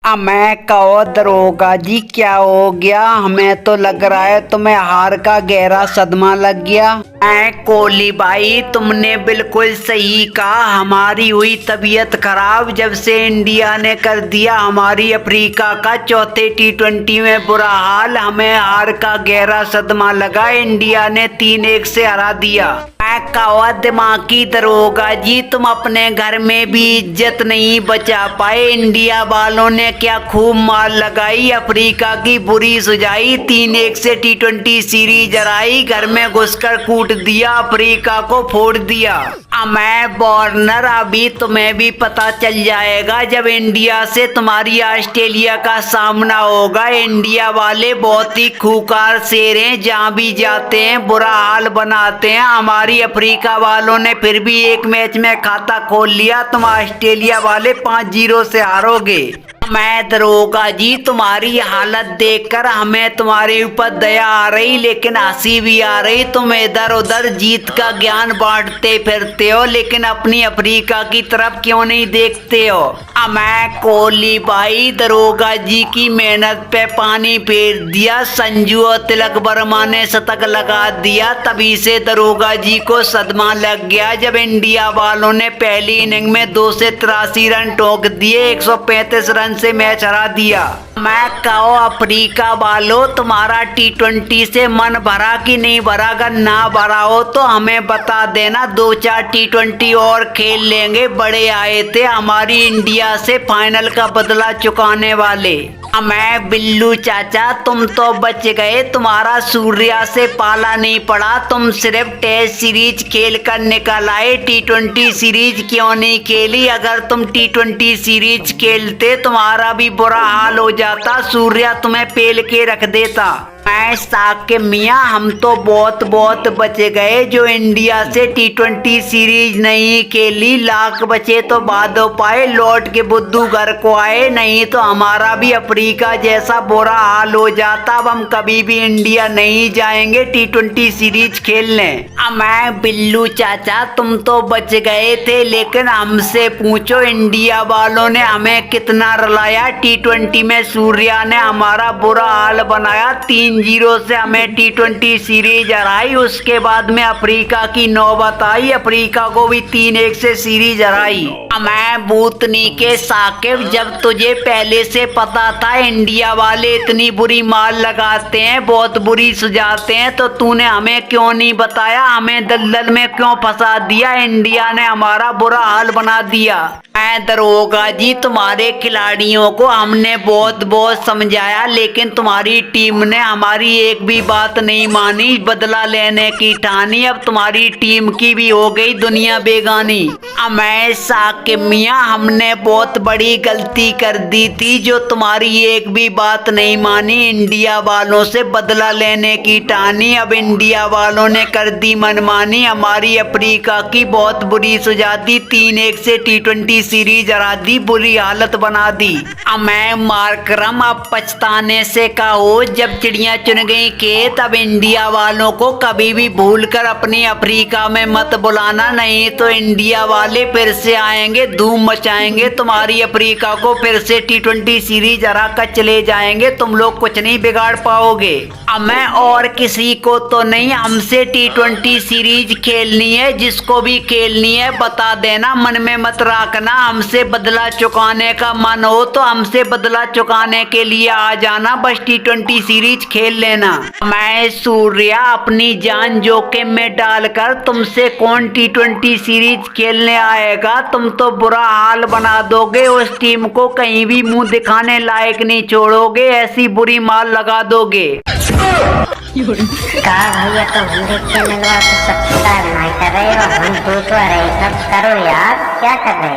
मैं कहो दरोगा जी क्या हो गया? हमें तो लग रहा है तुम्हें हार का गहरा सदमा लग गया। कोहली भाई तुमने बिल्कुल सही कहा। हमारी हुई तबीयत खराब जब से इंडिया ने कर दिया हमारी अफ्रीका का चौथे T20 में बुरा हाल। हमें हार का गहरा सदमा लगा। इंडिया ने 3-1 से हरा दिया। कहा दिमागी दरोगा जी तुम अपने घर में भी इज्जत नहीं बचा पाए। इंडिया वालों ने क्या खूब मार लगाई, अफ्रीका की बुरी सुझाई, 3-1 से T20 सीरीज हराई, घर में घुसकर कूट दिया, अफ्रीका को फोड़ दिया। मैं वार्नर अभी तुम्हें भी पता चल जाएगा जब इंडिया से तुम्हारी ऑस्ट्रेलिया का सामना होगा। इंडिया वाले बहुत ही खूंखार शेर हैं, जहाँ भी जाते हैं बुरा हाल बनाते हैं। हमारी अफ्रीका वालों ने फिर भी एक मैच में खाता खोल लिया। तुम ऑस्ट्रेलिया वाले 5-0 से हारोगे। मैं दरोगा जी तुम्हारी हालत देखकर हमें तुम्हारे ऊपर दया आ रही, लेकिन हंसी भी आ रही। तुम इधर उधर जीत का ज्ञान बांटते फिरते हो, लेकिन अपनी अफ्रीका की तरफ क्यों नहीं देखते हो? मैं कोहली भाई दरोगा जी की मेहनत पे पानी फेर दिया। संजू और तिलक वर्मा ने शतक लगा दिया, तभी से दरोगा जी को सदमा लग गया जब इंडिया वालों ने पहली इनिंग में 2 से 83 रन ठोक दिए, 135 रन से मैच हरा दिया। मैं कहो अफ्रीका वालों तुम्हारा T20 से मन भरा कि नहीं भरा? अगर ना भरा हो तो हमें बता देना, 2-4 T20 और खेल लेंगे। बड़े आए थे हमारी इंडिया से फाइनल का बदला चुकाने वाले। मैं बिल्लू चाचा तुम तो बच गए, तुम्हारा सूर्या से पाला नहीं पड़ा। तुम सिर्फ टेस्ट सीरीज खेल कर निकल आए, T20 सीरीज क्यों नहीं खेली? अगर तुम T20 सीरीज खेलते तुम्हारा भी बुरा हाल हो जाता, सूर्या तुम्हें पेल के रख देता। मैं साकिब मियाँ हम तो बहुत बच गए जो इंडिया से T20 सीरीज नहीं खेली। लाख बचे तो बाद पाए, लौट के बुद्धू घर को आए, नहीं तो हमारा भी अफ्रीका जैसा बुरा हाल हो जाता। अब हम कभी भी इंडिया नहीं जाएंगे T20 सीरीज खेलने। मैं बिल्लू चाचा तुम तो बच गए थे, लेकिन हमसे पूछो इंडिया वालों ने हमें कितना रुलाया। T20 में सूर्या ने हमारा बुरा हाल बनाया, 3-0 से हमें T20 सीरीज हराई। उसके बाद में अफ्रीका की नौबत आई, अफ्रीका को भी 3-1 से सीरीज हराई। मैं भूतनी के साकिब जब तुझे पहले से पता था इंडिया वाले इतनी बुरी मार लगाते हैं, बहुत बुरी सुझाते हैं, तो तूने हमें क्यों नहीं बताया? हमें दलदल में क्यों फंसा दिया? इंडिया ने हमारा बुरा हाल बना दिया। मैं दरोगा जी तुम्हारे खिलाड़ियों को हमने बहुत समझाया, लेकिन तुम्हारी टीम ने हमारी एक भी बात नहीं मानी, बदला लेने की ठानी। अब तुम्हारी टीम की भी हो गई दुनिया बेगानी। मैं साकिब मियाँ हमने बहुत बड़ी गलती कर दी थी जो तुम्हारी एक भी बात नहीं मानी, इंडिया वालों से बदला लेने की ठानी। अब इंडिया वालों ने कर दी मनमानी, हमारी अफ्रीका की बहुत बुरी सुझा दी, 3-1 से T20 सीरीज हरा दी, बुरी हालत बना दी। मैं मार्करम अब पछताने से कहो, जब चिड़िया चुन गई खेत। अब इंडिया वालों को कभी भी भूलकर अपनी अफ्रीका में मत बुलाना, नहीं तो इंडिया वाले फिर से आएंगे, धूम मचाएंगे, तुम्हारी अफ्रीका को फिर से T20 सीरीज हरा कर चले जाएंगे। तुम लोग कुछ नहीं बिगाड़ पाओगे। मैं और किसी को तो नहीं, हमसे T20 सीरीज खेलनी है। जिसको भी खेलनी है बता देना, मन में मत रखना। हमसे बदला चुकाने का मन हो तो हमसे बदला चुकाने के लिए आ जाना, बस T20 सीरीज खेल लेना। मैं सूर्या अपनी जान जोखिम में डालकर तुमसे कौन T20 सीरीज खेलने आएगा? तुम तो बुरा हाल बना दोगे, उस टीम को कहीं भी मुंह दिखाने लायक नहीं छोड़ोगे, ऐसी बुरी मार लगा दोगे। कहा भैया तो हम चैनल को सब्सक्राइब नहीं कर रहे हो, हम तो रहे सब करो यार, क्या कर रहे हो?